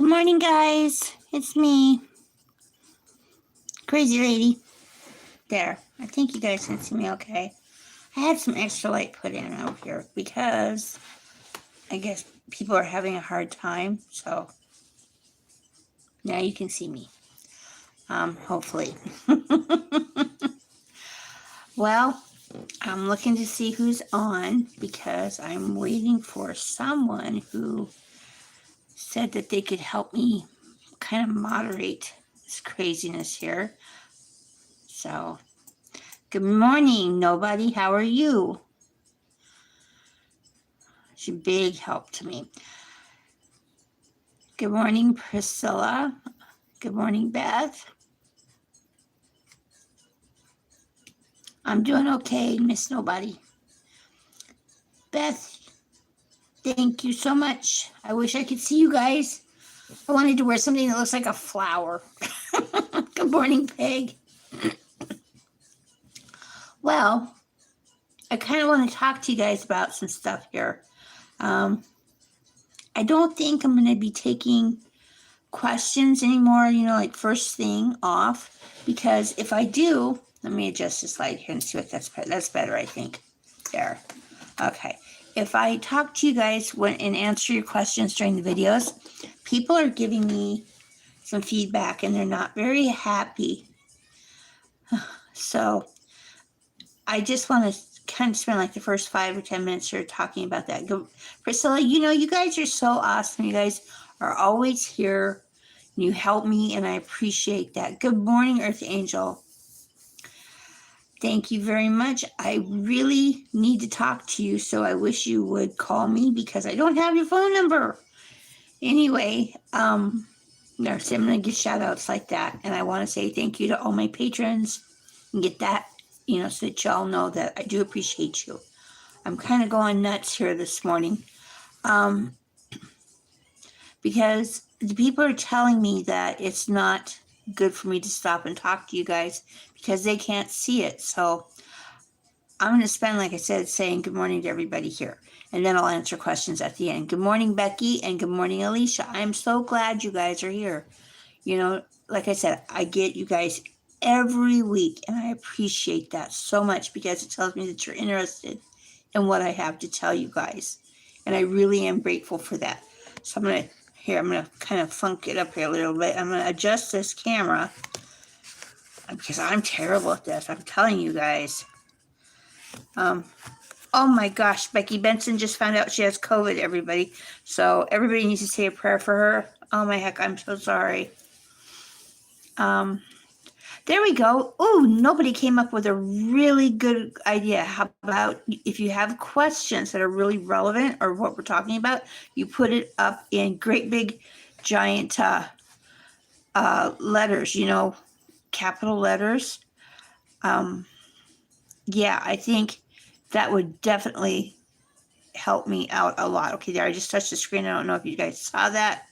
morning, guys. It's me, Crazy Lady. There. I think you guys can see me okay. I had some extra light put in over here because I guess people are having a hard time. So now you can see me. Hopefully. Well, I'm looking to see who's on because I'm waiting for someone who said that they could help me kind of moderate this craziness here. So, good morning, nobody. How are you? It's a big help to me. Good morning, Priscilla. Good morning, Beth. I'm doing okay, Miss Nobody. Beth, thank you so much. I wish I could see you guys. I wanted to wear something that looks like a flower. Good morning, Peg. Well, I kind of want to talk to you guys about some stuff here. I don't think I'm going to be taking questions anymore, like first thing off, because if I do, let me adjust the slide here and see what that's better, I think. There. Okay. If I talk to you guys and answer your questions during the videos, people are giving me some feedback and they're not very happy. So I just want to kind of spend like the first 5 or 10 minutes here talking about that. Priscilla, you guys are so awesome. You guys are always here. You help me, and I appreciate that. Good morning, Earth Angel. Thank you very much. I really need to talk to you, so I wish you would call me because I don't have your phone number. Anyway, I'm going to get shout outs like that, and I want to say thank you to all my patrons and get that, so that y'all know that I do appreciate you. I'm kind of going nuts here this morning because the people are telling me that it's not good for me to stop and talk to you guys because they can't see it. So I'm going to spend, like I said, saying good morning to everybody here. And then I'll answer questions at the end. Good morning, Becky, and good morning, Alicia. I'm so glad you guys are here. Like I said, I get you guys every week, and I appreciate that so much because it tells me that you're interested in what I have to tell you guys. And I really am grateful for that. So I'm going to kind of funk it up here a little bit. I'm going to adjust this camera because I'm terrible at this. I'm telling you guys. Oh my gosh, Becky Benson just found out she has COVID, everybody. So everybody needs to say a prayer for her. Oh my heck, I'm so sorry. There we go. Oh, nobody came up with a really good idea. How about if you have questions that are really relevant or what we're talking about, you put it up in great big giant letters, capital letters. Yeah, I think that would definitely help me out a lot. Okay, there, I just touched the screen. I don't know if you guys saw that.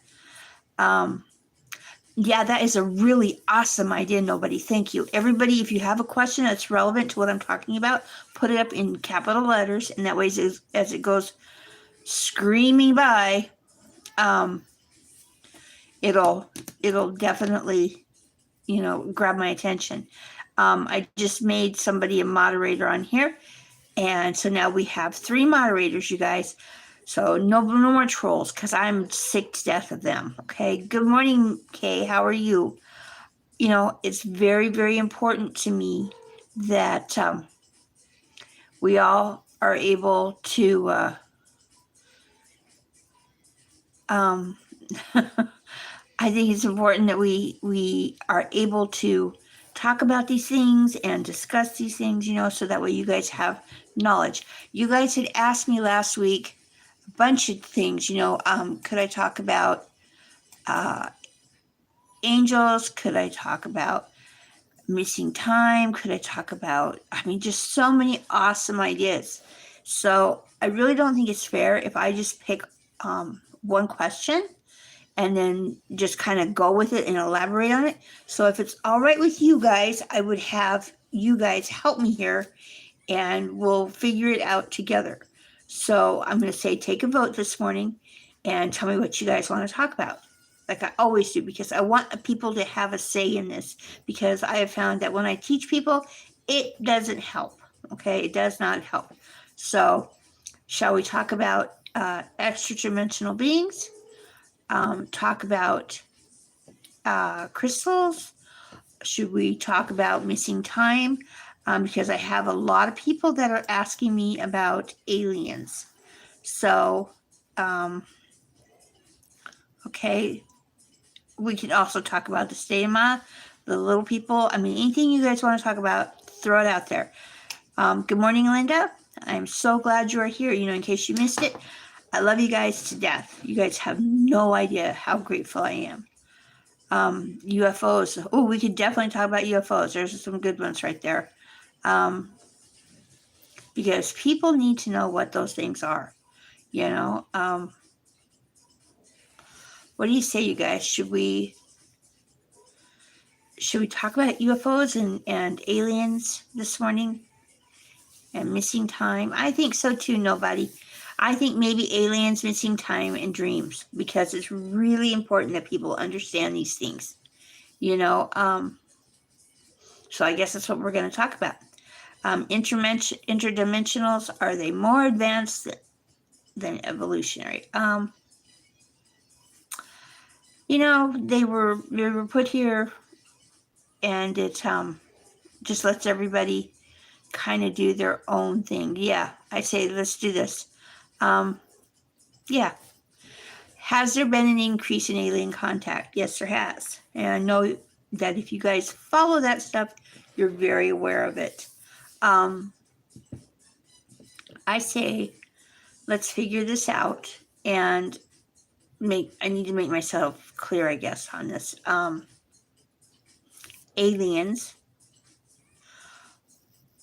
Yeah, that is a really awesome idea, nobody. Thank you. Everybody, if you have a question that's relevant to what I'm talking about, put it up in capital letters, and that way as it goes screaming by, it'll definitely, grab my attention. I just made somebody a moderator on here, and so now we have 3 moderators, you guys. So no more trolls because I'm sick to death of them. Okay. Good morning, Kay. How are you? It's very, very important to me that we all are able to I think it's important that we are able to talk about these things and discuss these things, so that way you guys have knowledge. You guys had asked me last week a bunch of things, could I talk about angels? Could I talk about missing time? Could I talk about, just so many awesome ideas. So I really don't think it's fair if I just pick one question and then just kind of go with it and elaborate on it. So if it's all right with you guys, I would have you guys help me here and we'll figure it out together. So I'm going to say take a vote this morning and tell me what you guys want to talk about. like I always do, because I want people to have a say in this, because I have found that when I teach people, it doesn't help. Okay, it does not help. So, shall we talk about extra-dimensional beings? Talk about crystals? Should we talk about missing time? Because I have a lot of people that are asking me about aliens. So, okay, we can also talk about the stema, the little people. I mean, anything you guys want to talk about, throw it out there. Good morning, Linda. I'm so glad you are here. You know, in case you missed it, I love you guys to death. You guys have no idea how grateful I am. UFOs. Oh, we could definitely talk about UFOs. There's some good ones right there. Because people need to know what those things are. You know, what do you say, you guys? Should we talk about UFOs and aliens this morning and missing time? I think so too. Nobody. I think maybe aliens, missing time, and dreams, because it's really important that people understand these things. You know, so I guess that's what we're going to talk about. Interdimensionals, are they more advanced than evolutionary? You know, they were put here, and it just lets everybody kind of do their own thing. Yeah, I say let's do this. Yeah. Has there been an increase in alien contact? Yes, there has. And I know that if you guys follow that stuff, you're very aware of it. I say let's figure this out, and I need to make myself clear, I guess, on this. Aliens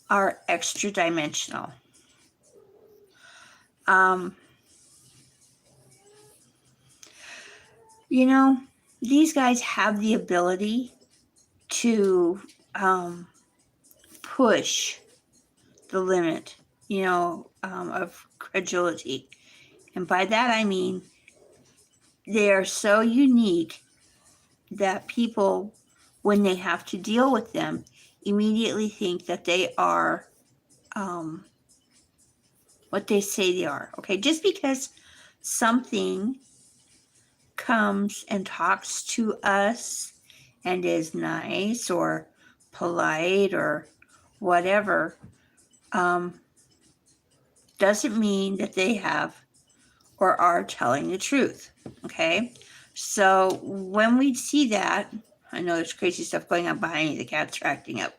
are extra-dimensional. You know, these guys have the ability to push the limit, you know, of credulity. And by that I mean they are so unique that people, when they have to deal with them, immediately think that they are what they say they are. Okay, just because something comes and talks to us and is nice or polite or whatever, doesn't mean that they have or are telling the truth. Okay, so when we see that, I know there's crazy stuff going on behind me. The cat's acting up.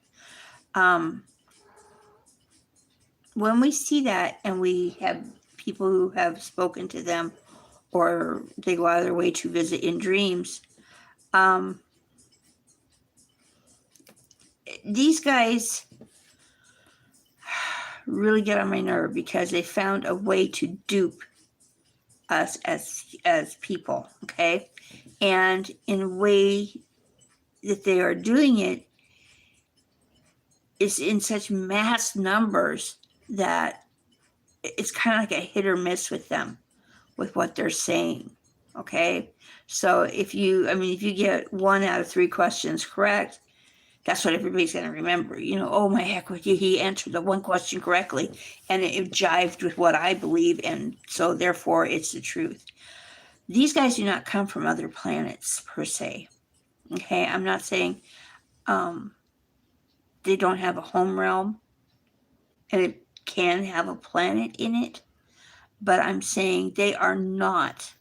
When we see that, and we have people who have spoken to them, or they go out of their way to visit in dreams, these guys really get on my nerve, because they found a way to dupe us as people, okay? And in a way that they are doing it is in such mass numbers that it's kind of like a hit or miss with them, with what they're saying, okay? So if you get 1 out of 3 questions correct, that's what everybody's going to remember. You know, oh my heck, he answered the one question correctly, and it jived with what I believe, and so therefore it's the truth. These guys do not come from other planets per se, okay? I'm not saying they don't have a home realm, and it can have a planet in it, but I'm saying they are not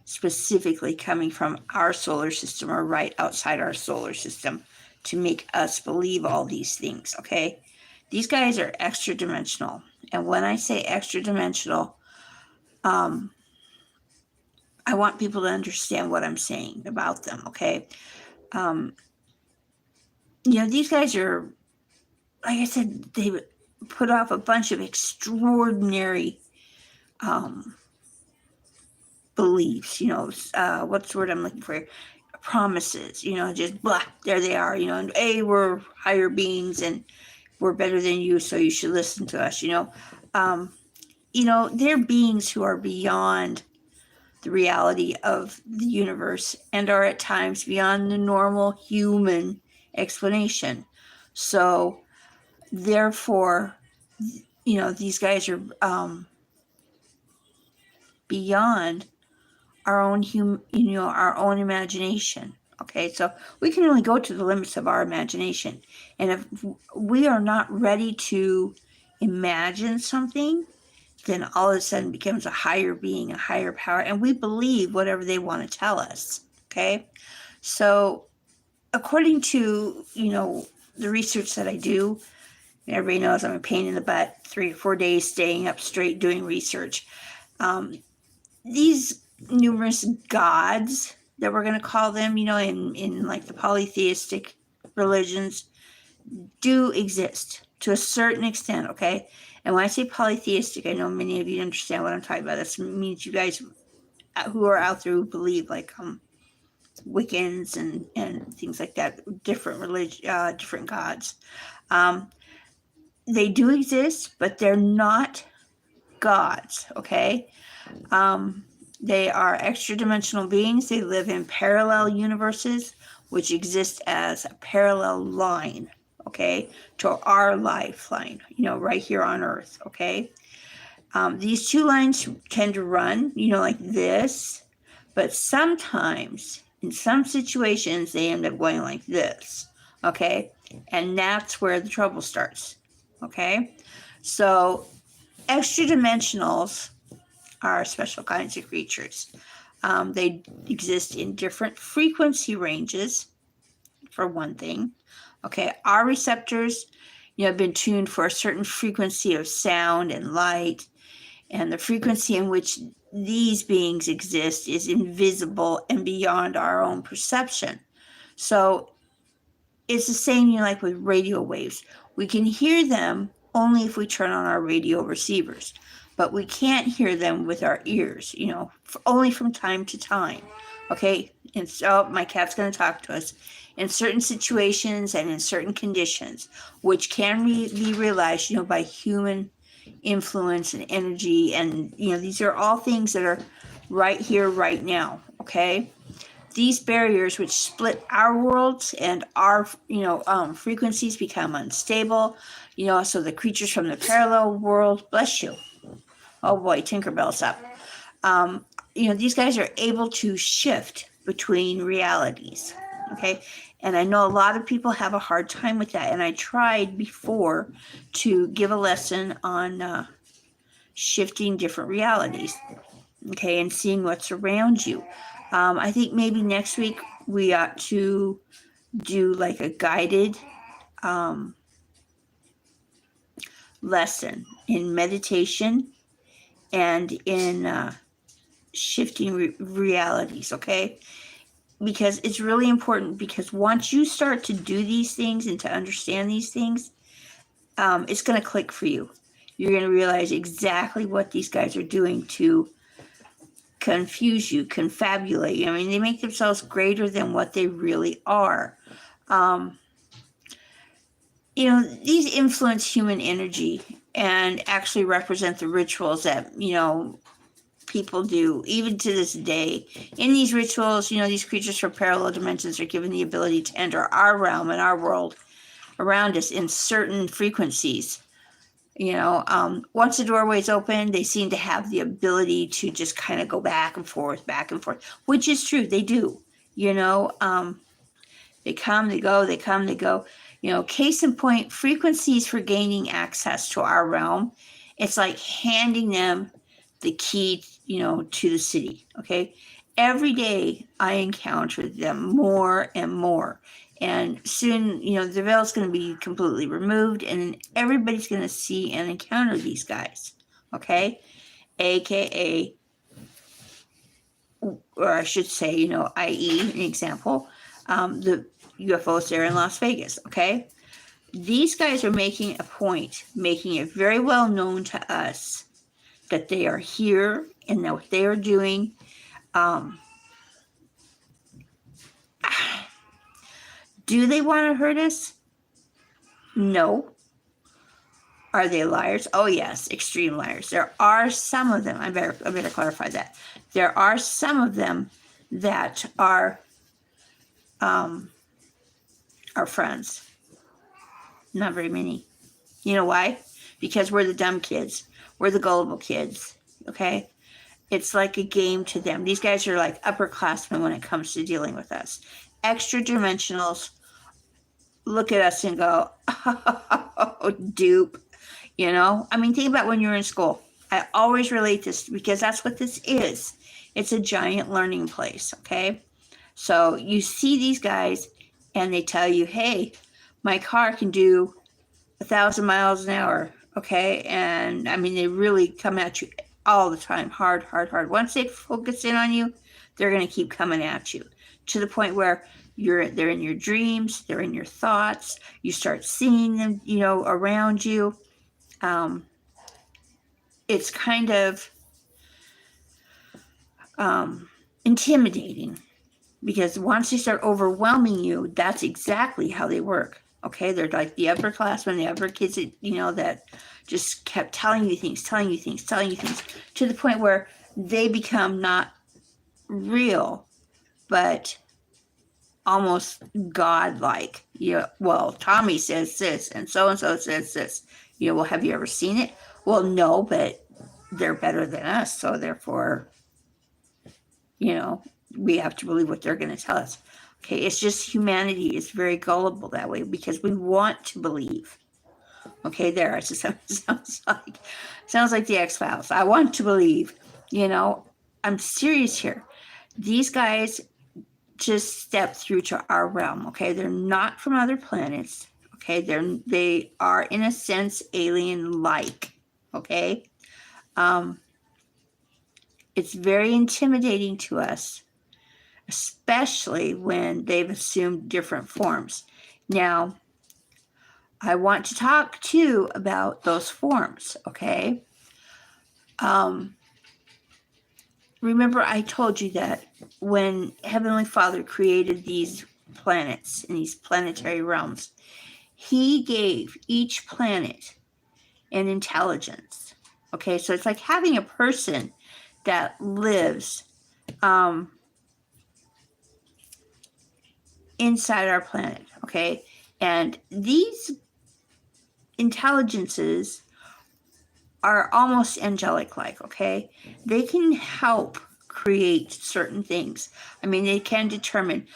specifically coming from our solar system or right outside our solar system to make us believe all these things, okay? These guys are extra-dimensional. And when I say extra-dimensional, I want people to understand what I'm saying about them, okay? You know, these guys are, like I said, they put off a bunch of extraordinary beliefs, you know, what's the word I'm looking for? Promises, you know, just blah, there they are, you know, and hey, we're higher beings and we're better than you, so you should listen to us, you know. They're beings who are beyond the reality of the universe and are at times beyond the normal human explanation. So therefore, these guys are beyond our own our own imagination. Okay, so we can only go to the limits of our imagination. And if we are not ready to imagine something, then all of a sudden becomes a higher being, a higher power, and we believe whatever they want to tell us. Okay, so according to the research that I do, everybody knows I'm a pain in the butt. 3 or 4 days staying up straight doing research. These numerous gods that we're going to call them, in like the polytheistic religions, do exist to a certain extent, okay? And when I say polytheistic, I know many of you understand what I'm talking about. That means you guys who are out there who believe like Wiccans and things like that, different different gods. They do exist, but they're not gods, okay? They are extra-dimensional beings. They live in parallel universes, which exist as a parallel line, okay, to our lifeline, right here on Earth, okay? These two lines tend to run, like this, but sometimes, in some situations, they end up going like this, okay? And that's where the trouble starts, okay? So, extra-dimensionals are special kinds of creatures. They exist in different frequency ranges, for one thing. Okay, our receptors, have been tuned for a certain frequency of sound and light, and the frequency in which these beings exist is invisible and beyond our own perception. So it's the same, like with radio waves. We can hear them only if we turn on our radio receivers, but we can't hear them with our ears, only from time to time. Okay, and so my cat's going to talk to us in certain situations and in certain conditions, which can be realized, by human influence and energy. And, these are all things that are right here, right now. Okay. These barriers which split our worlds and our, frequencies become unstable, so the creatures from the parallel world, bless you. Oh boy, Tinkerbell's up. These guys are able to shift between realities, okay? And I know a lot of people have a hard time with that, and I tried before to give a lesson on shifting different realities, okay, and seeing what's around you. I think maybe next week we ought to do like a guided lesson in meditation and in shifting realities, okay? Because it's really important, because once you start to do these things and to understand these things, it's going to click for you. You're going to realize exactly what these guys are doing to confuse you, confabulate you. I mean, they make themselves greater than what they really are. These influence human energy and actually represent the rituals that, people do, even to this day. In these rituals, these creatures from parallel dimensions are given the ability to enter our realm and our world around us in certain frequencies. Once the doorway's open, they seem to have the ability to just kind of go back and forth, which is true. They do. They come, they go, they come, they go. Case in point, frequencies for gaining access to our realm. It's like handing them the key, to the city. Okay. Every day I encounter them more and more. And soon, the veil is going to be completely removed, and everybody's going to see and encounter these guys. Okay. AKA, or I should say, i.e., an example, the UFOs there in Las Vegas. Okay. These guys are making a point, making it very well known to us that they are here and that what they are doing. Do they want to hurt us? No. Are they liars? Oh yes, extreme liars. There are some of them. I better clarify that. There are some of them that are friends. Not very many. You know why? Because we're the dumb kids. We're the gullible kids. Okay? It's like a game to them. These guys are like upperclassmen when it comes to dealing with us. Extra-dimensionals look at us and go, oh, dupe. You know? I mean, think about when you're in school. I always relate this because that's what this is. It's a giant learning place, okay? So you see these guys and they tell you, hey, my car can do 1,000 miles an hour, okay? And I mean, they really come at you all the time, hard. Once they focus in on you, they're going to keep coming at you to the point where they're in your dreams, they're in your thoughts. You start seeing them, you know, around you. It's kind of intimidating because once they start overwhelming you, that's exactly how they work. Okay, they're like the upperclassmen, the upper kids that, you know, that just kept telling you things to the point where they become not real, but almost godlike. You know, well, Tommy says this and so says this. You know, well, have you ever seen it? Well, no, but they're better than us, so therefore, you know, we have to believe what they're going to tell us. Okay, it's just humanity is very gullible that way because we want to believe. Okay, there, it sounds like the X-Files. I want to believe. You know, I'm serious here. These guys just step through to our realm. Okay, they're not from other planets. Okay, they are in a sense alien-like. Okay, it's very intimidating to us, especially when they've assumed different forms. Now, I want to talk too about those forms, okay? Remember I told you that when Heavenly Father created these planets and these planetary realms, he gave each planet an intelligence, okay? So it's like having a person that lives inside our planet, okay? And these intelligences are almost angelic-like, okay? They can help create certain things. I mean, they can determine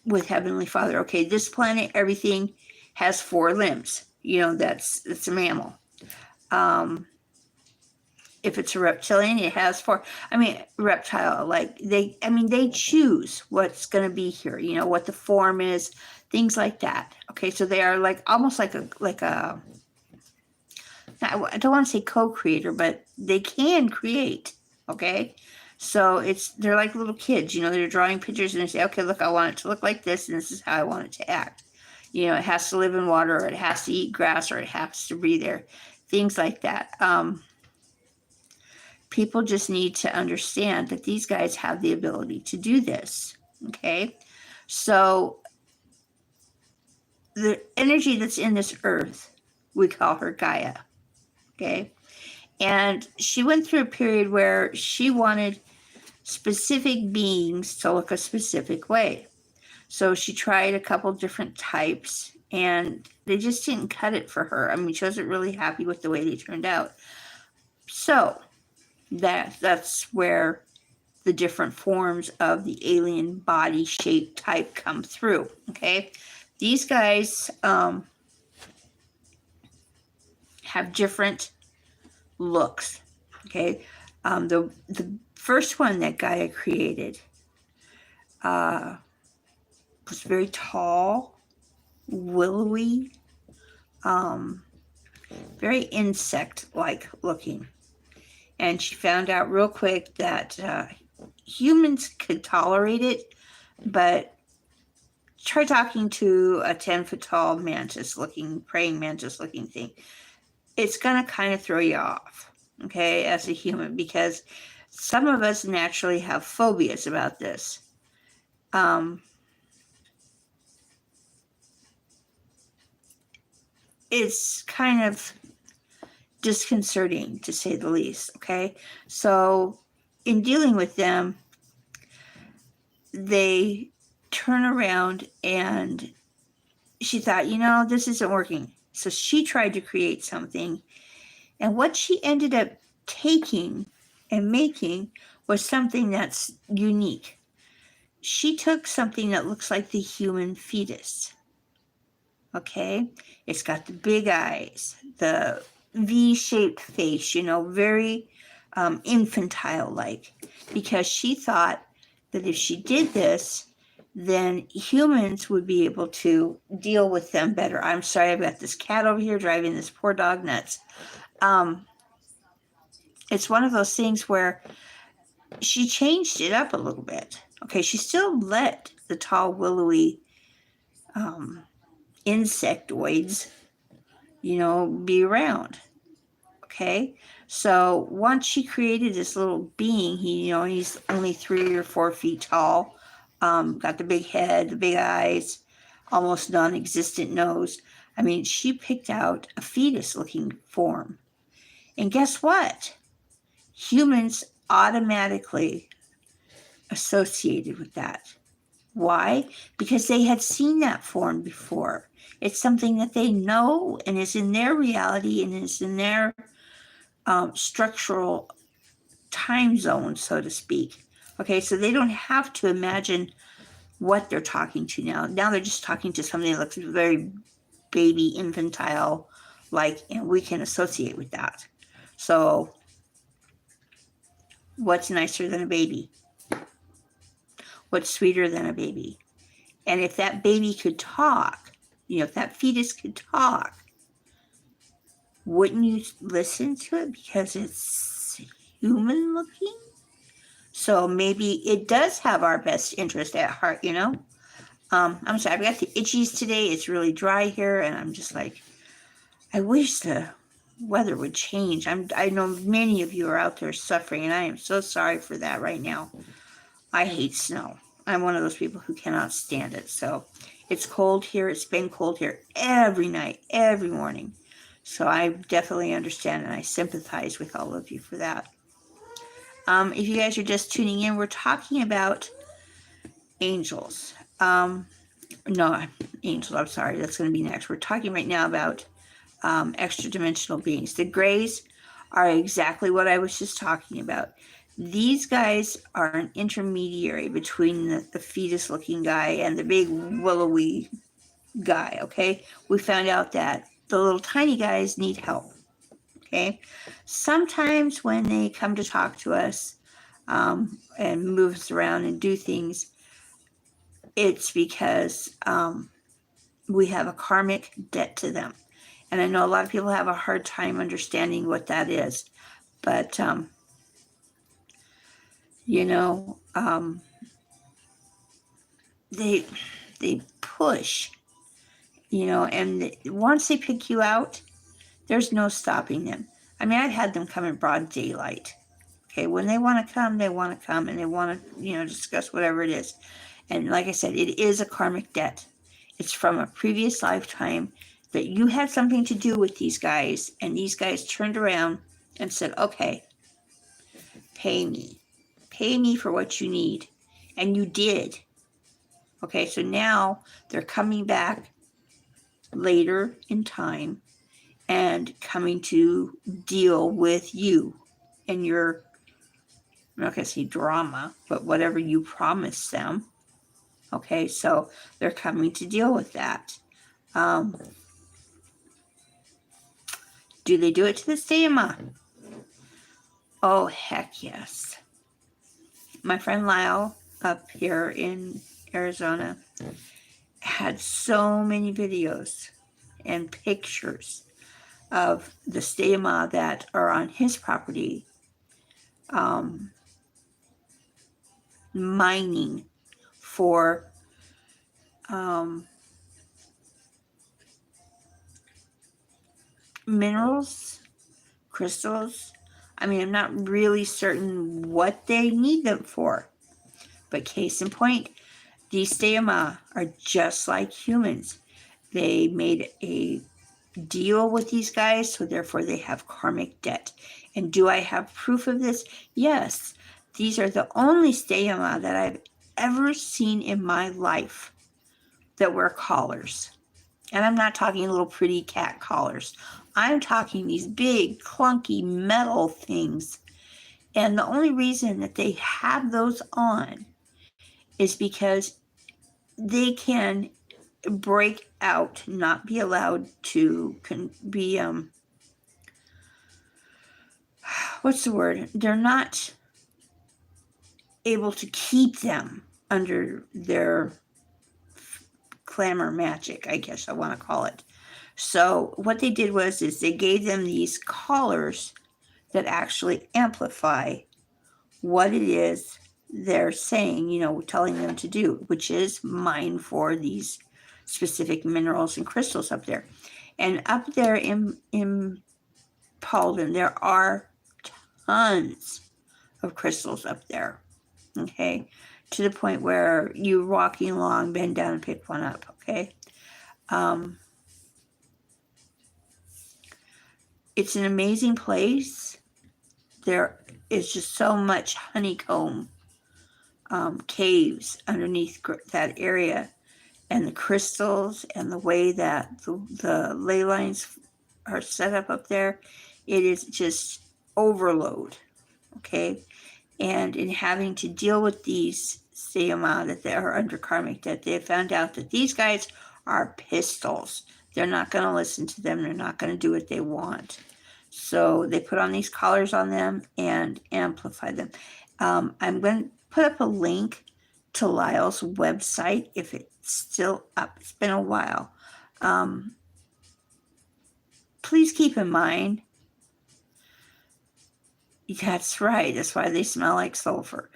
with Heavenly Father, okay, this planet, everything has 4 limbs. You know, it's a mammal. If it's a reptilian, it has 4. I mean, reptile, like they choose what's going to be here, you know, what the form is, things like that. Okay, so they are like almost like a I don't want to say co-creator, but they can create. Okay, so they're like little kids, you know, they're drawing pictures and they say, okay, look, I want it to look like this, and this is how I want it to act. You know, it has to live in water, or it has to eat grass, or it has to breathe air, things like that. People just need to understand that these guys have the ability to do this. Okay, so the energy that's in this earth, we call her Gaia. Okay, and she went through a period where she wanted specific beings to look a specific way. So she tried a couple different types, and they just didn't cut it for her. I mean, she wasn't really happy with the way they turned out. So that's where the different forms of the alien body shape type come through. Okay, these guys have different looks. Okay, the first one that Gaia created was very tall, willowy, very insect-like looking. And she found out real quick that humans could tolerate it, but try talking to a 10-foot tall praying mantis looking thing. It's going to kind of throw you off, okay, as a human, because some of us naturally have phobias about this. it's kind of disconcerting, to say the least, okay? So in dealing with them, they turn around and she thought, this isn't working. So she tried to create something. And what she ended up taking and making was something that's unique. She took something that looks like the human fetus. Okay? It's got the big eyes, the V-shaped face, very infantile-like. Because she thought that if she did this, then humans would be able to deal with them better. I'm sorry, I've got this cat over here driving this poor dog nuts. It's one of those things where she changed it up a little bit. Okay, she still let the tall, willowy insectoids, be around. Okay, so once she created this little being, he's only 3 or 4 feet tall, got the big head, the big eyes, almost non-existent nose. I mean, she picked out a fetus-looking form. And guess what? Humans automatically associated with that. Why? Because they had seen that form before. It's something that they know and is in their reality and is in their structural time zone, so to speak. Okay, so they don't have to imagine what they're talking to now. Now they're just talking to something that looks very baby, infantile, and we can associate with that. So what's nicer than a baby? What's sweeter than a baby? And if that baby could talk, if that fetus could talk, wouldn't you listen to it because it's human looking? So maybe it does have our best interest at heart, I'm sorry, I've got the itchies today. It's really dry here, and I'm just like, I wish the weather would change. I know many of you are out there suffering, and I am so sorry for that right now. I hate snow. I'm one of those people who cannot stand it. So it's cold here. It's been cold here every night, every morning. So I definitely understand, and I sympathize with all of you for that. If you guys are just tuning in, we're talking about angels. No, angels, I'm sorry. That's going to be next. We're talking right now about extra-dimensional beings. The Greys are exactly what I was just talking about. These guys are an intermediary between the fetus-looking guy and the big willowy guy, okay? We found out that the little tiny guys need help, okay? Sometimes when they come to talk to us and move us around and do things, it's because we have a karmic debt to them. And I know a lot of people have a hard time understanding what that is. But, they push, and once they pick you out, there's no stopping them. I mean, I've had them come in broad daylight. Okay, when they want to come, and they want to, discuss whatever it is. And like I said, it is a karmic debt. It's from a previous lifetime that you had something to do with these guys, and these guys turned around and said, okay, pay me for what you need. And you did. Okay, so now they're coming back later in time and coming to deal with you and your, I'm not going to say drama, but whatever you promised them. Okay, so they're coming to deal with that. Do they do it to this day, Ma? Oh, heck yes. My friend Lyle up here in Arizona had so many videos and pictures of the stema that are on his property mining for minerals, crystals. I mean, I'm not really certain what they need them for. But case in point, these stema are just like humans. They made a deal with these guys, so therefore they have karmic debt. And do I have proof of this? Yes. These are the only stayama that I've ever seen in my life that wear collars. And I'm not talking little pretty cat collars. I'm talking these big, clunky metal things. And the only reason that they have those on is because they can break out, not be allowed to be, what's the word? They're not able to keep them under their clamor magic, I guess I want to call it. So what they did was they gave them these collars that actually amplify what it is they're saying, telling them to do, which is mine for these specific minerals and crystals up there. And up there in Paulden, there are tons of crystals up there, okay? To the point where you're walking along, bend down and pick one up, okay? It's an amazing place. There is just so much honeycomb caves underneath that area, and the crystals and the way that the ley lines are set up there, it is just overload, okay? And in having to deal with these Sayama that they are under karmic, that they found out that these guys are pistols. They're not going to listen to them. They're not going to do what they want. So they put on these collars on them and amplify them. I'm going to put up a link to Lyle's website if it's still up. It's been a while. Please keep in mind, that's right, that's why they smell like sulfur.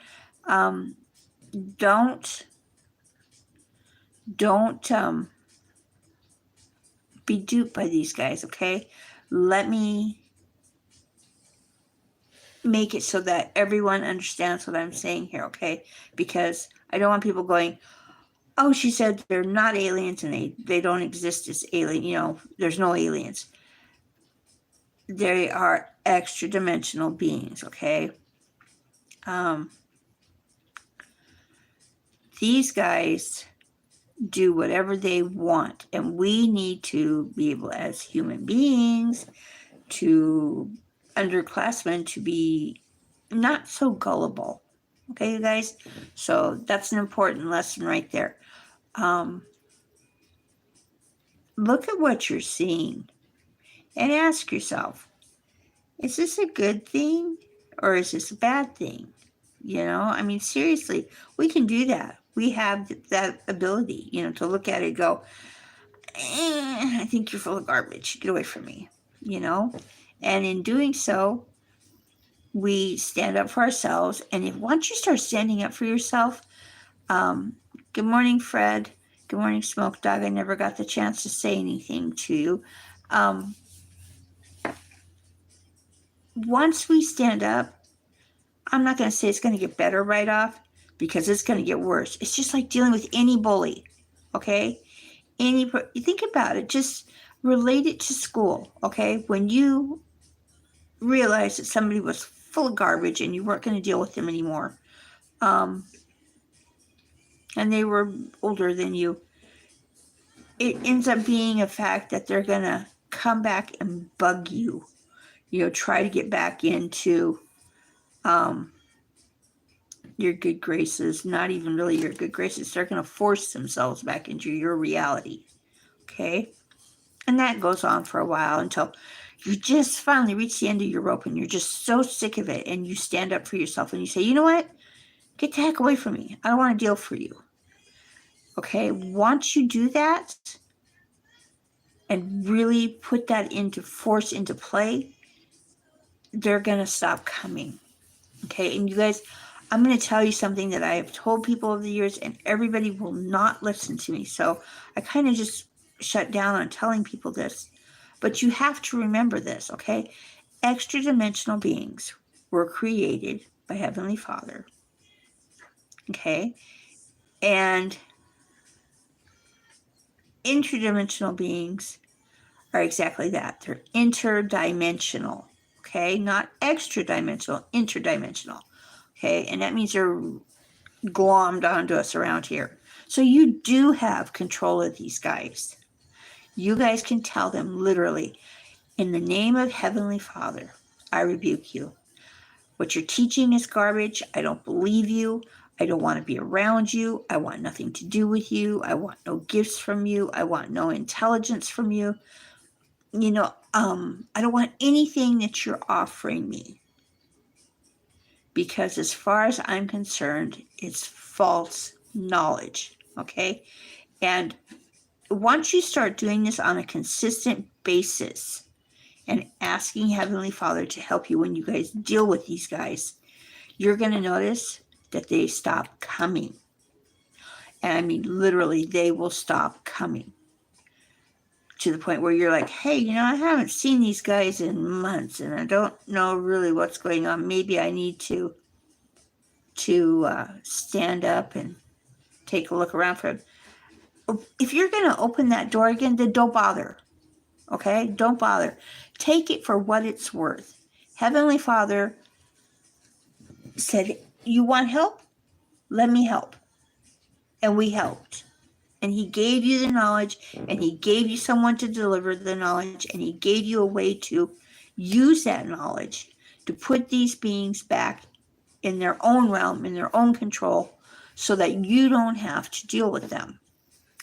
Don't be duped by these guys, okay? Let me make it so that everyone understands what I'm saying here, okay? Because I don't want people going, oh, she said they're not aliens and they don't exist as alien, there's no aliens. They are extra-dimensional beings, okay? These guys do whatever they want, and we need to be able, as human beings, to underclassmen, to be not so gullible, okay, you guys? So that's an important lesson right there. Look at what you're seeing and ask yourself, is this a good thing or is this a bad thing? Seriously, we can do that. We have that ability, to look at it and go, I think you're full of garbage. Get away from me, And in doing so, we stand up for ourselves. And once you start standing up for yourself, good morning, Fred. Good morning, Smoke Dog. I never got the chance to say anything to you. Once we stand up, I'm not going to say it's going to get better right off, because it's going to get worse. It's just like dealing with any bully, okay? You think about it, just relate it to school, okay? When you realized that somebody was full of garbage and you weren't going to deal with them anymore, and they were older than you, it ends up being a fact that they're going to come back and bug you, try to get back into your good graces, not even really your good graces. They're going to force themselves back into your reality, okay? And that goes on for a while until you just finally reach the end of your rope and you're just so sick of it, and you stand up for yourself and you say, you know what? Get the heck away from me. I don't want to deal for you. Okay? Once you do that and really put that into force, into play, they're going to stop coming. Okay? And you guys, I'm going to tell you something that I have told people over the years, and everybody will not listen to me. So I kind of just shut down on telling people this. But you have to remember this, okay? Extra-dimensional beings were created by Heavenly Father, okay? And interdimensional beings are exactly that. They're interdimensional, okay? Not extra dimensional, interdimensional, okay? And that means they're glommed onto us around here. So you do have control of these guys. You guys can tell them literally, in the name of Heavenly Father, I rebuke you. What you're teaching is garbage. I don't believe you. I don't want to be around you. I want nothing to do with you. I want no gifts from you. I want no intelligence from you. I don't want anything that you're offering me. Because as far as I'm concerned, it's false knowledge. Okay? And once you start doing this on a consistent basis and asking Heavenly Father to help you when you guys deal with these guys, you're going to notice that they stop coming. And I mean, literally, they will stop coming to the point where you're like, hey, I haven't seen these guys in months and I don't know really what's going on. Maybe I need to stand up and take a look around for them. If you're going to open that door again, then don't bother. Okay? Don't bother. Take it for what it's worth. Heavenly Father said, you want help? Let me help. And we helped. And he gave you the knowledge, and he gave you someone to deliver the knowledge, and he gave you a way to use that knowledge to put these beings back in their own realm, in their own control, so that you don't have to deal with them.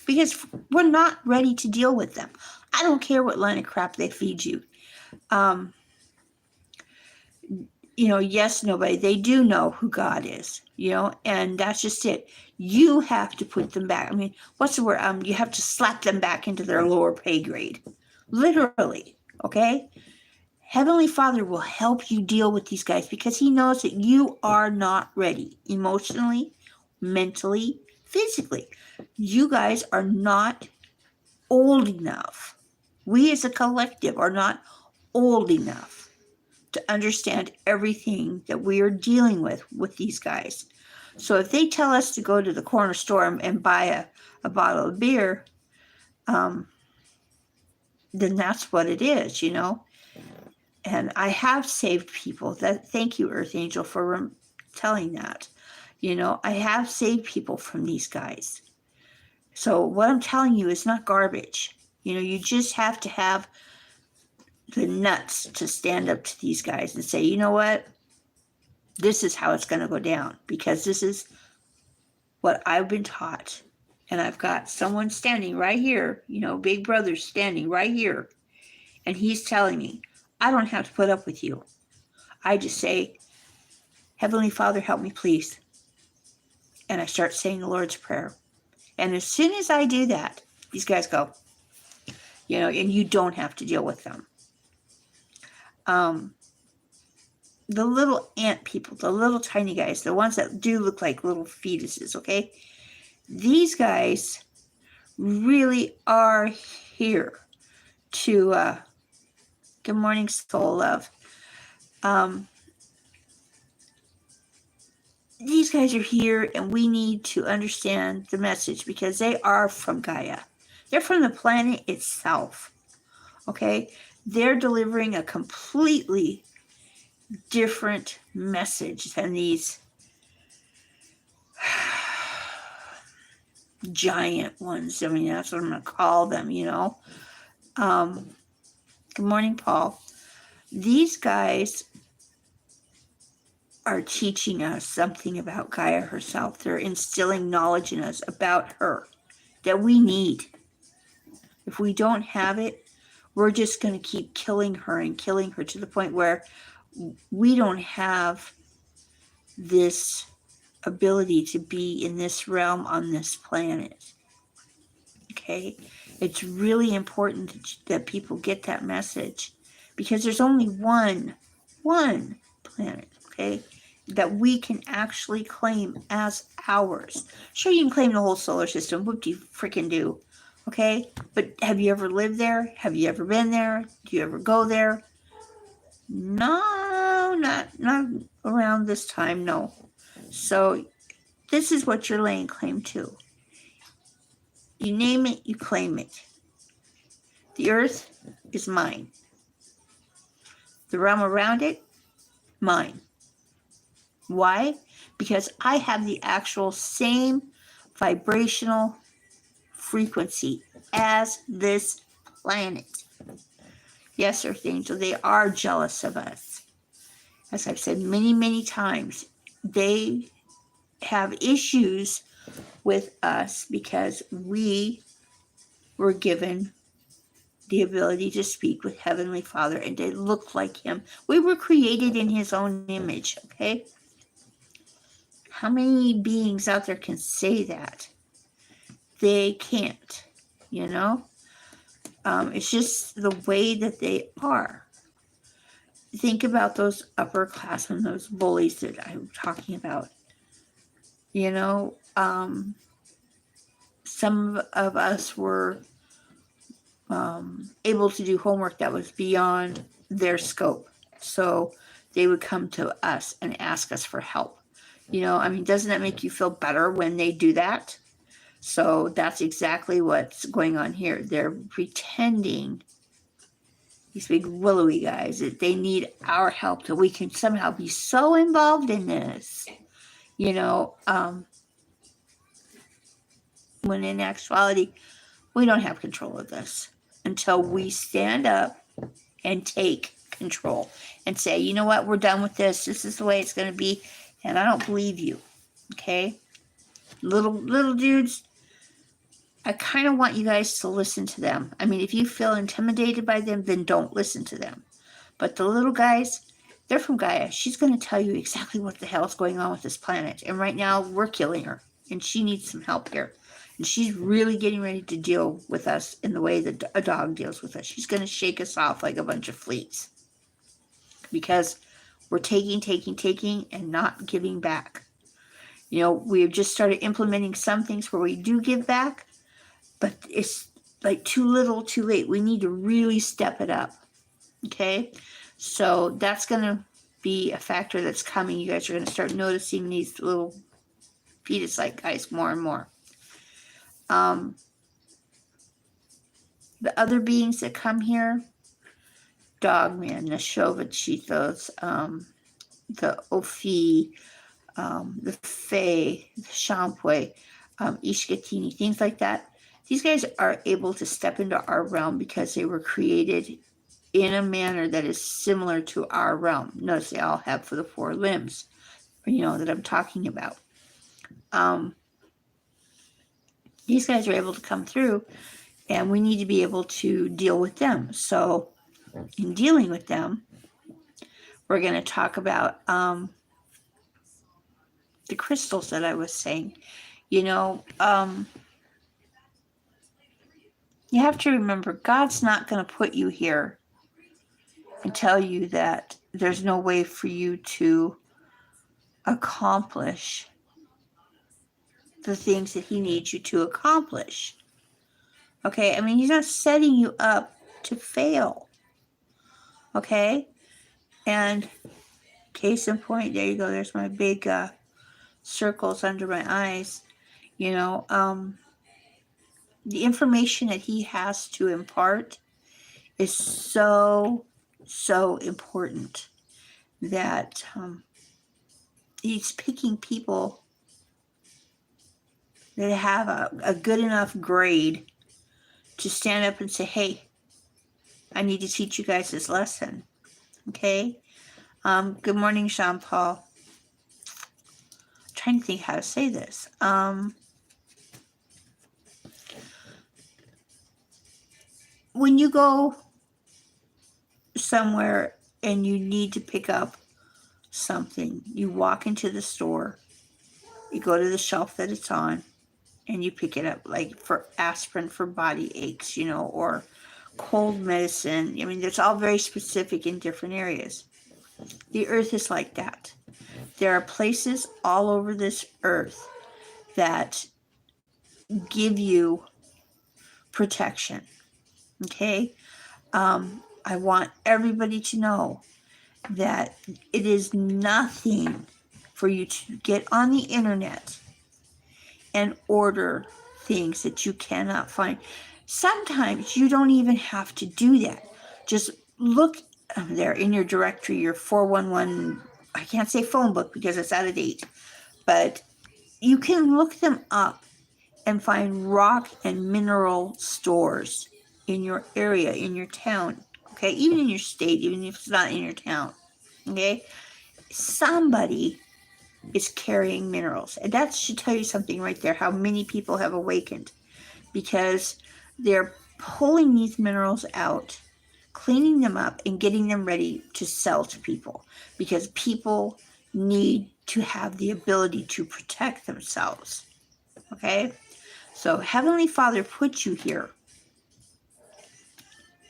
Because we're not ready to deal with them. I don't care what line of crap they feed you. Yes, nobody, they do know who God is, and that's just it. You have to put them back. I mean, what's the word? You have to slap them back into their lower pay grade. Literally, okay? Heavenly Father will help you deal with these guys because he knows that you are not ready emotionally, mentally, physically. You guys are not old enough. We as a collective are not old enough to understand everything that we are dealing with these guys. So if they tell us to go to the corner store and buy a bottle of beer, then that's what it is, And I have saved people. Thank you, Earth Angel, for telling that. I have saved people from these guys. So what I'm telling you is not garbage. You just have to have the nuts to stand up to these guys and say, you know what? This is how it's going to go down because this is what I've been taught. And I've got someone standing right here, Big Brother standing right here. And he's telling me, I don't have to put up with you. I just say, Heavenly Father, help me, please. And I start saying the Lord's Prayer. And as soon as I do that, these guys go, and you don't have to deal with them. The little ant people, the little tiny guys, the ones that do look like little fetuses, okay? These guys really are here to, good morning, soul love. These guys are here and we need to understand the message because they are from Gaia. They're from the planet itself, okay? They're delivering a completely different message than these giant ones. I mean, that's what I'm going to call them, Good morning, Paul. These guys are teaching us something about Gaia herself. They're instilling knowledge in us about her that we need. If we don't have it, we're just going to keep killing her to the point where we don't have this ability to be in this realm on this planet. Okay? It's really important that people get that message because there's only one planet, okay, that we can actually claim as ours. Sure, you can claim the whole solar system. What do you freaking do? Okay? But have you ever lived there? Have you ever been there? Do you ever go there? No, not around this time, no. So this is what you're laying claim to. You name it, you claim it. The earth is mine. The realm around it, mine. Why? Because I have the actual same vibrational frequency as this planet. Yes, Earth Angel, they are jealous of us. As I've said many, many times, they have issues with us because we were given the ability to speak with Heavenly Father and to look like Him. We were created in His own image, okay? How many beings out there can say that? They can't, you know? It's just the way that they are. Think about those upperclassmen, those bullies that I'm talking about. You know, some of us were able to do homework that was beyond their scope. So they would come to us and ask us for help. You know, I mean, doesn't that make you feel better when they do that? So that's exactly what's going on here. They're pretending, these big willowy guys, that they need our help, that we can somehow be so involved in this, you know, when in actuality, we don't have control of this until we stand up and take control and say, you know what, we're done with this. This is the way it's going to be. And I don't believe you. Okay? Little dudes, I kind of want you guys to listen to them. I mean, if you feel intimidated by them, then don't listen to them. But the little guys, they're from Gaia. She's going to tell you exactly what the hell is going on with this planet. And right now, we're killing her. And she needs some help here. And she's really getting ready to deal with us in the way that a dog deals with us. She's going to shake us off like a bunch of fleas. Because we're taking, and not giving back. You know, we've just started implementing some things where we do give back. But it's like too little, too late. We need to really step it up. Okay? So that's going to be a factor that's coming. You guys are going to start noticing these little fetus-like guys more and more. The other beings that come here, Dogman, the Shovachitos, the Ophi, the Fae, the Shampwe, Ishkatini, things like that. These guys are able to step into our realm because they were created in a manner that is similar to our realm. Notice they all have for the 4 limbs, you know, that I'm talking about. These guys are able to come through, and we need to be able to deal with them. So in dealing with them, we're going to talk about the crystals that I was saying. You know, you have to remember, God's not going to put you here and tell you that there's no way for you to accomplish the things that He needs you to accomplish. Okay? I mean, He's not setting you up to fail. Okay? And case in point, there you go. There's my big circles under my eyes. You know, the information that He has to impart is so important that He's picking people that have a good enough grade to stand up and say, hey, I need to teach you guys this lesson. Okay? Good morning, Jean Paul. I'm trying to think how to say this. When you go somewhere and you need to pick up something, you walk into the store, you go to the shelf that it's on, and you pick it up, like for aspirin for body aches, you know, or cold medicine. I mean, it's all very specific in different areas. The earth is like that. There are places all over this earth that give you protection. Okay? I want everybody to know that it is nothing for you to get on the internet and order things that you cannot find. Sometimes you don't even have to do that. Just look there in your directory, your 411, I can't say phone book because it's out of date, but you can look them up and find rock and mineral stores in your area, in your town, okay? Even in your state, even if it's not in your town, okay? Somebody is carrying minerals. And that should tell you something right there, how many people have awakened, because they're pulling these minerals out, cleaning them up, and getting them ready to sell to people, because people need to have the ability to protect themselves, okay? So Heavenly Father put you here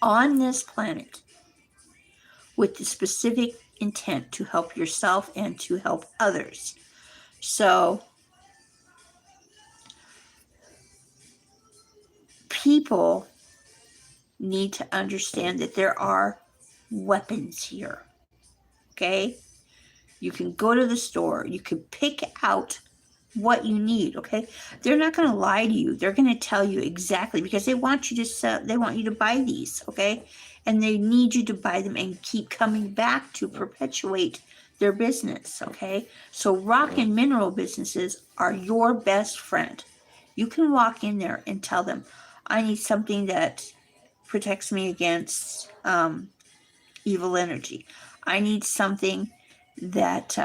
on this planet with the specific intent to help yourself and to help others. So people need to understand that there are weapons here, okay? You can go to the store, you can pick out what you need, okay? They're not going to lie to you. They're going to tell you exactly, because they want you to sell, they want you to buy these, okay? And they need you to buy them and keep coming back to perpetuate their business, okay? So rock and mineral businesses are your best friend. You can walk in there and tell them, I need something that protects me against evil energy. I need something that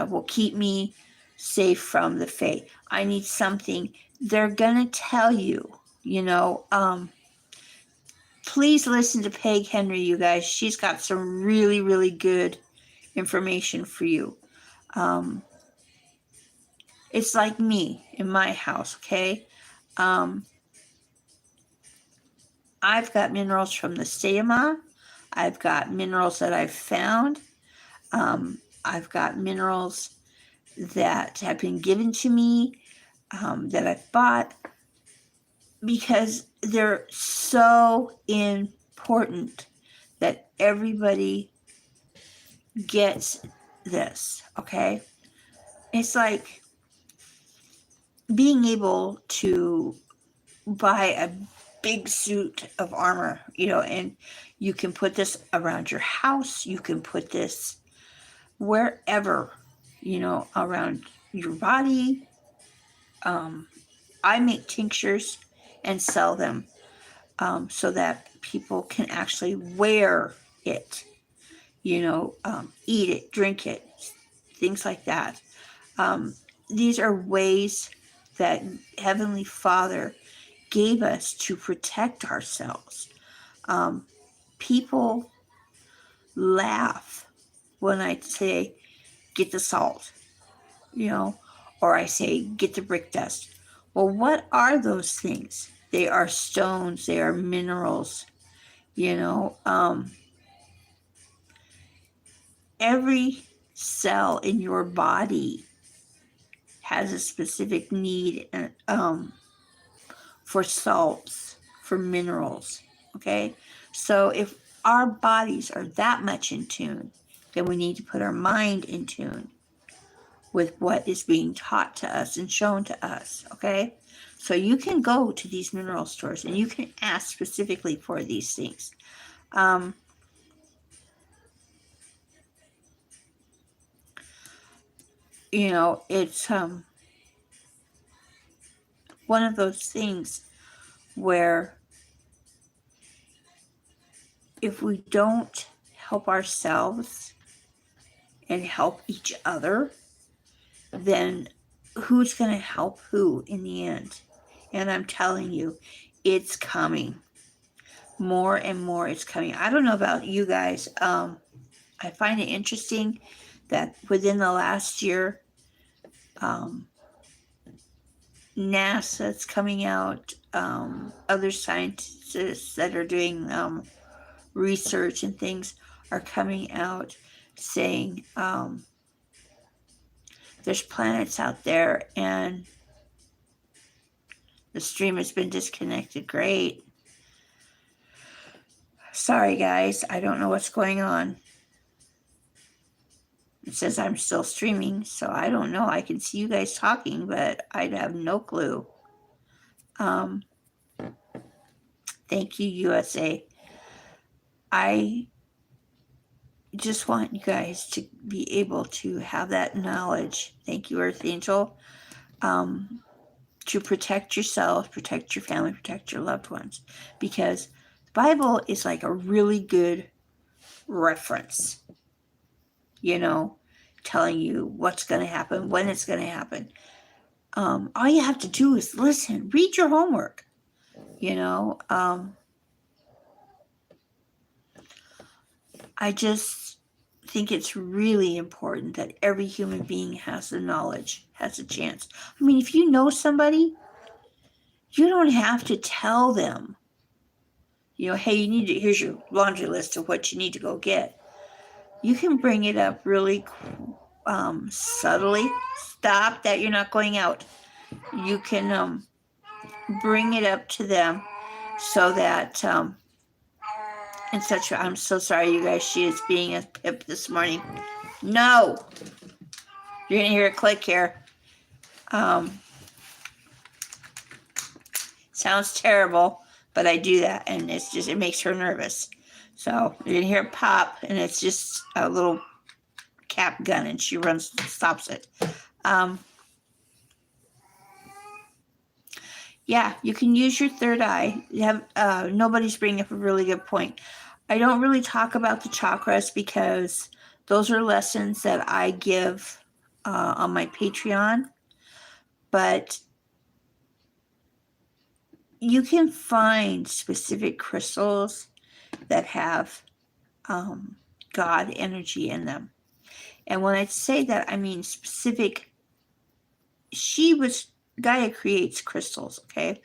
will keep me safe from the Fae. I need something. They're gonna tell you, please listen to Peg Henry, you guys. She's got some really, really good information for you. It's like me in my house, okay? I've got minerals from the Seyama. I've got minerals that I've found. I've got minerals that have been given to me, that I've bought, because they're so important that everybody gets this, okay? It's like being able to buy a big suit of armor, and you can put this around your house, you can put this wherever, around your body. I make tinctures and sell them, so that people can actually wear it, eat it, drink it, things like that. These are ways that Heavenly Father gave us to protect ourselves. People laugh when I say, get the salt, or I say, get the brick dust. Well, what are those things? They are stones, they are minerals, every cell in your body has a specific need for salts, for minerals, okay? So if our bodies are that much in tune, then we need to put our mind in tune with what is being taught to us and shown to us, okay? So you can go to these mineral stores and you can ask specifically for these things. It's one of those things where if we don't help ourselves and help each other, then who's going to help who in the end? And I'm telling you, it's coming. More and more it's coming. I don't know about you guys. I find it interesting that within the last year, NASA's coming out, other scientists that are doing research and things are coming out saying there's planets out there and the stream has been disconnected. Great. Sorry, guys. I don't know what's going on. It says I'm still streaming, so I don't know. I can see you guys talking, but I'd have no clue. Thank you, USA. I just want you guys to be able to have that knowledge. Thank you, Earth Angel. To protect yourself, protect your family, protect your loved ones. Because the Bible is like a really good reference, you know, telling you what's going to happen, when it's going to happen. All you have to do is listen, read your homework, you know. I just think it's really important that every human being has the knowledge, has a chance. I mean, if you know somebody, you don't have to tell them, you know, hey, here's your laundry list of what you need to go get. You can bring it up really subtly. Stop that, you're not going out. You can bring it up to them so that in such a, I'm so sorry, you guys, she is being a pip this morning. No, you're gonna hear a click here. Sounds terrible, but I do that, and it's just, it makes her nervous. So you're gonna hear it pop, and it's just a little cap gun, and she runs, stops it. Yeah, you can use your third eye. You have nobody's bringing up a really good point. I don't really talk about the chakras because those are lessons that I give on my Patreon, but you can find specific crystals that have God energy in them. And when I say that, I mean specific. Gaia creates crystals, okay?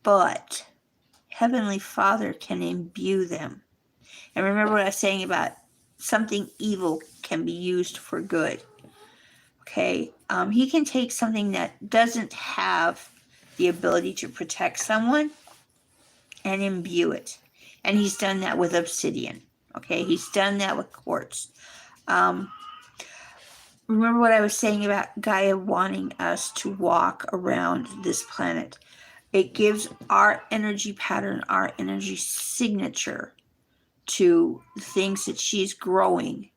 But Heavenly Father can imbue them. And remember what I was saying about something evil can be used for good. Okay? He can take something that doesn't have the ability to protect someone and imbue it. And he's done that with obsidian. Okay? He's done that with quartz. Remember what I was saying about Gaia wanting us to walk around this planet. It gives our energy pattern, our energy signature to things that she's growing,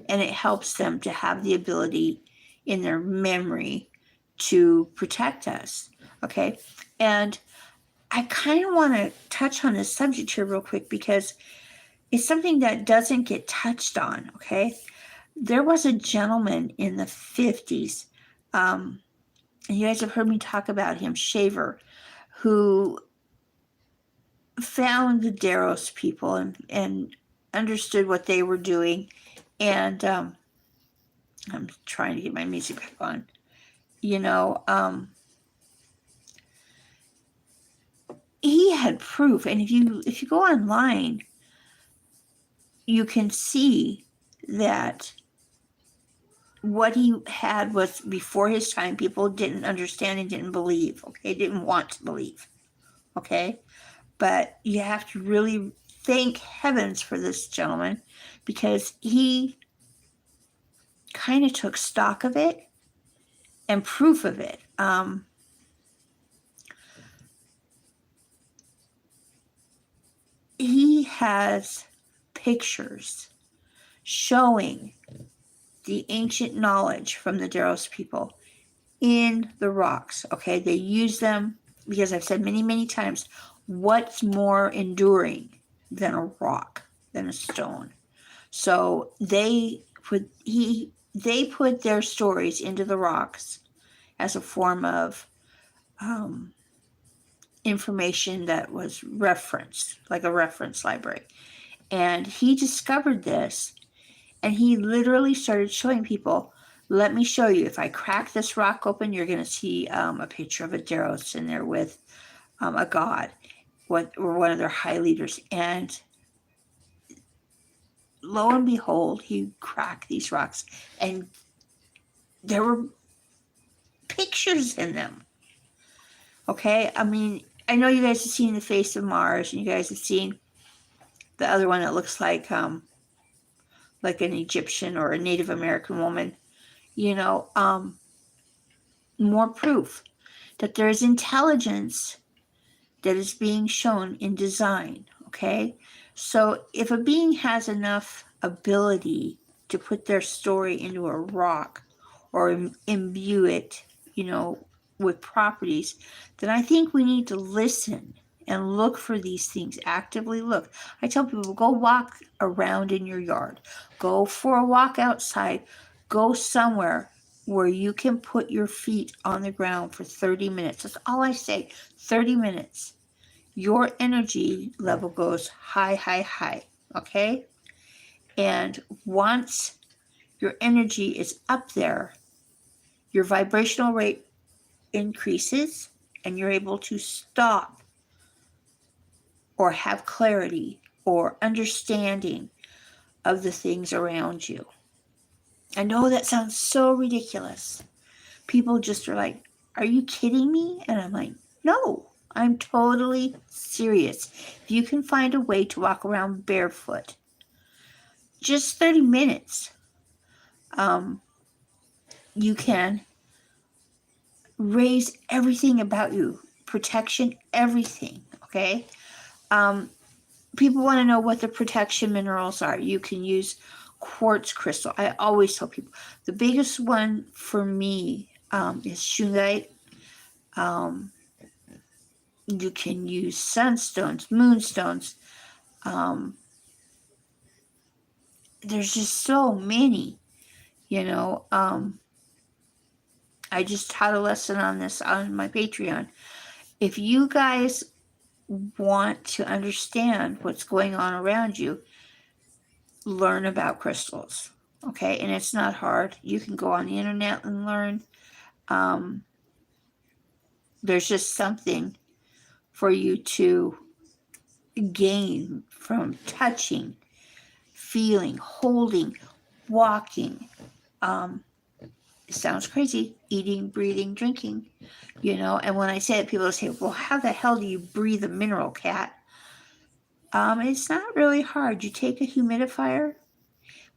and it helps them to have the ability in their memory to protect us. Okay? And I kind of want to touch on this subject here real quick because it's something that doesn't get touched on. Okay? There was a gentleman in the 50s, and you guys have heard me talk about him, Shaver, who found the Deros people and understood what they were doing. And I'm trying to get my music back on. You know, he had proof. And if you go online, you can see that what he had was before his time. People didn't understand and didn't believe, okay? Didn't want to believe, okay? But you have to really thank heavens for this gentleman because he kind of took stock of it and proof of it. He has pictures showing the ancient knowledge from the Deros people in the rocks. Okay, they use them because I've said many, many times, what's more enduring than a rock, than a stone? So they put their stories into the rocks as a form of information that was referenced, like a reference library. And he discovered this, and he literally started showing people, let me show you. If I crack this rock open, you're going to see a picture of a Deros in there with a god, or one of their high leaders. And lo and behold, he cracked these rocks, and there were pictures in them. Okay? I mean, I know you guys have seen the face of Mars, and you guys have seen the other one that looks like like an Egyptian or a Native American woman, you know, more proof that there is intelligence that is being shown in design, okay? So if a being has enough ability to put their story into a rock or imbue it, you know, with properties, then I think we need to listen and look for these things, actively look. I tell people, go walk around in your yard, go for a walk outside, go somewhere where you can put your feet on the ground for 30 minutes. That's all I say, 30 minutes. Your energy level goes high, high, high, okay? And once your energy is up there, your vibrational rate increases and you're able to stop or have clarity or understanding of the things around you. I know that sounds so ridiculous. People just are like, are you kidding me? And I'm like, no, I'm totally serious. If you can find a way to walk around barefoot, just 30 minutes, you can raise everything about you, protection, everything, okay? People want to know what the protection minerals are. You can use quartz crystal. I always tell people, the biggest one for me is shungite. You can use sunstones, moonstones. There's just so many, you know. I just taught a lesson on this on my Patreon. If you guys want to understand what's going on around you, learn about crystals, okay? And it's not hard. You can go on the internet and learn. There's just something for you to gain from touching, feeling, holding, walking. It sounds crazy, eating, breathing, drinking, you know. And when I say it, people say, well, how the hell do you breathe a mineral, Cat? It's not really hard. You take a humidifier,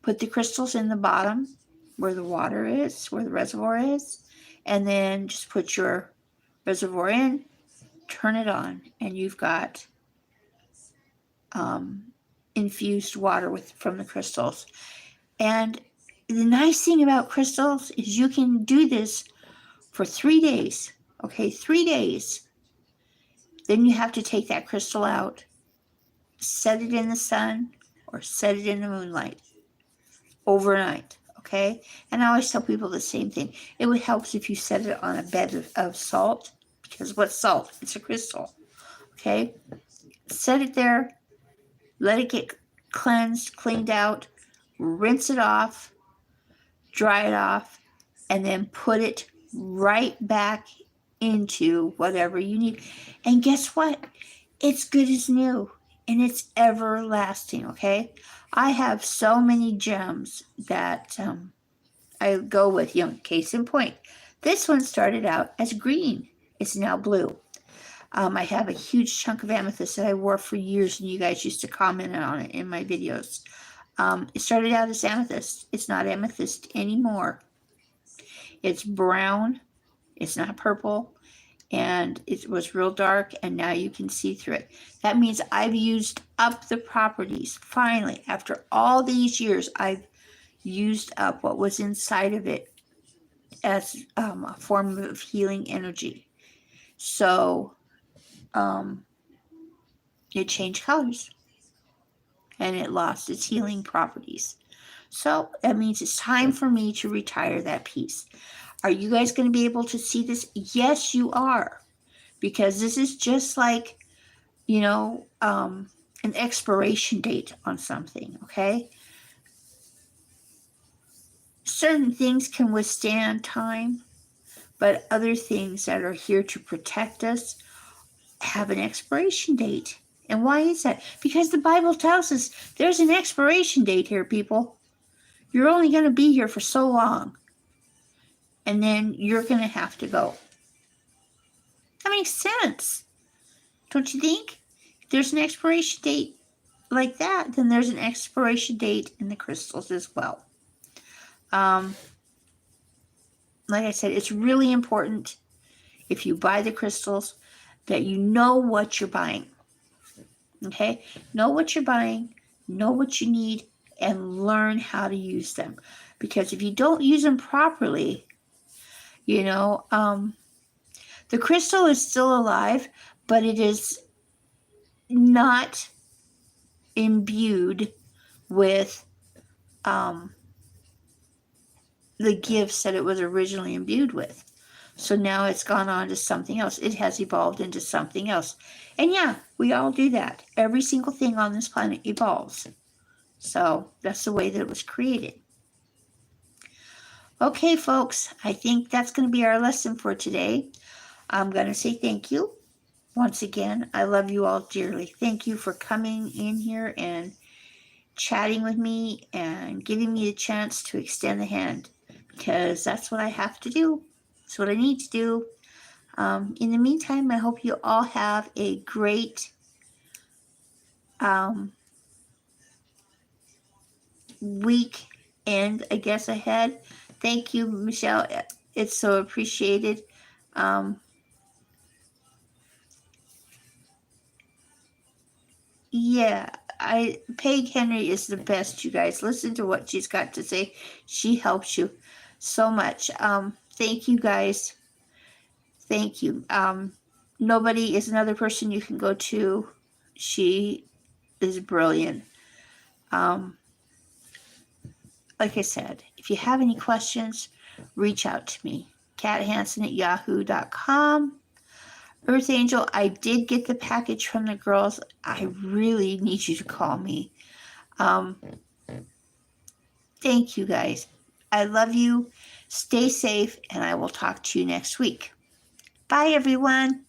put the crystals in the bottom where the water is, where the reservoir is, and then just put your reservoir in, turn it on, and you've got infused water from the crystals. And the nice thing about crystals is you can do this for 3 days. Okay, 3 days. Then you have to take that crystal out, set it in the sun, or set it in the moonlight overnight. Okay, and I always tell people the same thing. It would help if you set it on a bed of salt, because what's salt? It's a crystal. Okay, set it there, let it get cleansed, cleaned out, rinse it off, dry it off, and then put it right back into whatever you need. And guess what? It's good as new and it's everlasting, okay? I have so many gems that I go with, you know, case in point. This one started out as green. It's now blue. I have a huge chunk of amethyst that I wore for years, and you guys used to comment on it in my videos. It started out as amethyst. It's not amethyst anymore. It's brown. It's not purple. And it was real dark, and now you can see through it. That means I've used up the properties. Finally, after all these years, I've used up what was inside of it as a form of healing energy. So it changed colors and it lost its healing properties. So that means it's time for me to retire that piece. Are you guys going to be able to see this? Yes, you are. Because this is just like, you know, an expiration date on something, okay? Certain things can withstand time, but other things that are here to protect us have an expiration date. And why is that? Because the Bible tells us there's an expiration date here, people. You're only going to be here for so long. And then you're going to have to go. That makes sense. Don't you think? There's an expiration date. like that, then there's an expiration date in the crystals as well. Like I said, it's really important if you buy the crystals that you know what you're buying. Okay? Know what you're buying, know what you need, and learn how to use them. Because if you don't use them properly, the crystal is still alive, but it is not imbued with the gifts that it was originally imbued with. So now it's gone on to something else. It has evolved into something else. And yeah, we all do that. Every single thing on this planet evolves. So that's the way that it was created. Okay, folks, I think that's going to be our lesson for today. I'm going to say thank you. Once again, I love you all dearly. Thank you for coming in here and chatting with me and giving me a chance to extend the hand, because that's what I have to do. That's what I need to do. In the meantime, I hope you all have a great weekend, I guess, ahead. Thank you, Michelle. It's so appreciated. Yeah, Peg Henry is the best, you guys. Listen to what she's got to say. She helps you so much. Thank you, guys. Thank you. Nobody is another person you can go to. She is brilliant. Like I said, if you have any questions, reach out to me. cathanson@yahoo.com. Earth Angel, I did get the package from the girls. I really need you to call me. Thank you, guys. I love you. Stay safe, and I will talk to you next week. Bye, everyone.